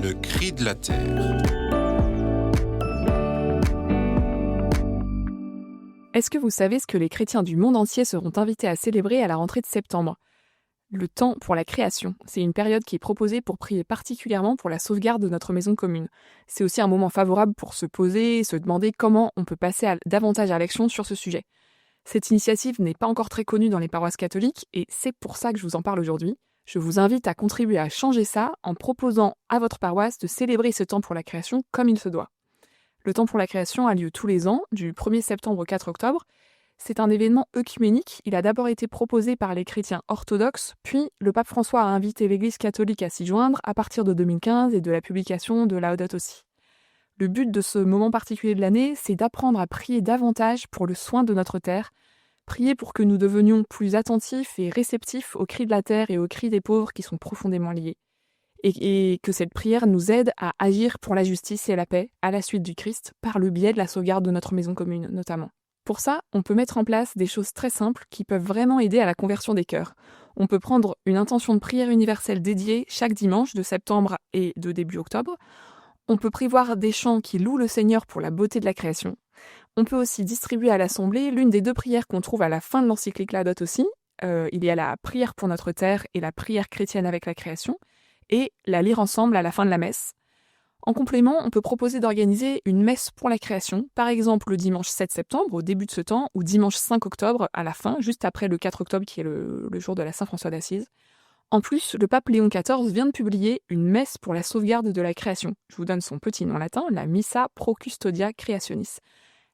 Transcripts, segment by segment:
Le cri de la terre. Est-ce que vous savez ce que les chrétiens du monde entier seront invités à célébrer à la rentrée de septembre ? Le temps pour la création. C'est une période qui est proposée pour prier particulièrement pour la sauvegarde de notre maison commune. C'est aussi un moment favorable pour se poser et se demander comment on peut passer davantage à l'action sur ce sujet. Cette initiative n'est pas encore très connue dans les paroisses catholiques et c'est pour ça que je vous en parle aujourd'hui. Je vous invite à contribuer à changer ça en proposant à votre paroisse de célébrer ce temps pour la création comme il se doit. Le temps pour la création a lieu tous les ans, du 1er septembre au 4 octobre. C'est un événement œcuménique. Il a d'abord été proposé par les chrétiens orthodoxes, puis le pape François a invité l'Église catholique à s'y joindre à partir de 2015 et de la publication de Laudato Si. Le but de ce moment particulier de l'année, c'est d'apprendre à prier davantage pour le soin de notre terre, prier pour que nous devenions plus attentifs et réceptifs aux cris de la terre et aux cris des pauvres qui sont profondément liés. Et que cette prière nous aide à agir pour la justice et la paix à la suite du Christ, par le biais de la sauvegarde de notre maison commune notamment. Pour ça, on peut mettre en place des choses très simples qui peuvent vraiment aider à la conversion des cœurs. On peut prendre une intention de prière universelle dédiée chaque dimanche de septembre et de début octobre. On peut prévoir des chants qui louent le Seigneur pour la beauté de la création. On peut aussi distribuer à l'Assemblée l'une des deux prières qu'on trouve à la fin de l'encyclique Laudato Si. Il y a la prière pour notre terre et la prière chrétienne avec la création, et la lire ensemble à la fin de la messe. En complément, on peut proposer d'organiser une messe pour la création, par exemple le dimanche 7 septembre, au début de ce temps, ou dimanche 5 octobre, à la fin, juste après le 4 octobre, qui est le jour de la Saint-François d'Assise. En plus, le pape Léon XIV vient de publier une messe pour la sauvegarde de la création. Je vous donne son petit nom latin, la Missa Pro Custodia Creationis.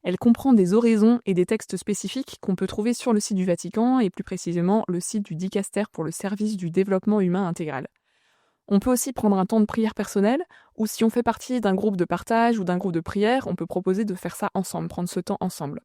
Elle comprend des oraisons et des textes spécifiques qu'on peut trouver sur le site du Vatican, et plus précisément le site du Dicaster pour le service du développement humain intégral. On peut aussi prendre un temps de prière personnel, ou si on fait partie d'un groupe de partage ou d'un groupe de prière, on peut proposer de faire ça ensemble, prendre ce temps ensemble.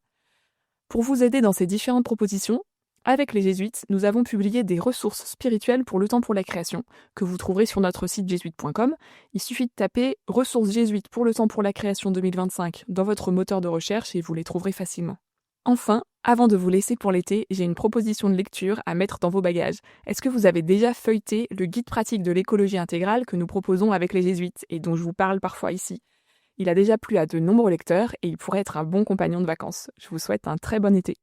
Pour vous aider dans ces différentes propositions, avec les jésuites, nous avons publié des ressources spirituelles pour le temps pour la création, que vous trouverez sur notre site jésuite.com. Il suffit de taper « Ressources jésuites pour le temps pour la création 2025 » dans votre moteur de recherche et vous les trouverez facilement. Enfin, avant de vous laisser pour l'été, j'ai une proposition de lecture à mettre dans vos bagages. Est-ce que vous avez déjà feuilleté le guide pratique de l'écologie intégrale que nous proposons avec les jésuites et dont je vous parle parfois ici ? Il a déjà plu à de nombreux lecteurs et il pourrait être un bon compagnon de vacances. Je vous souhaite un très bon été.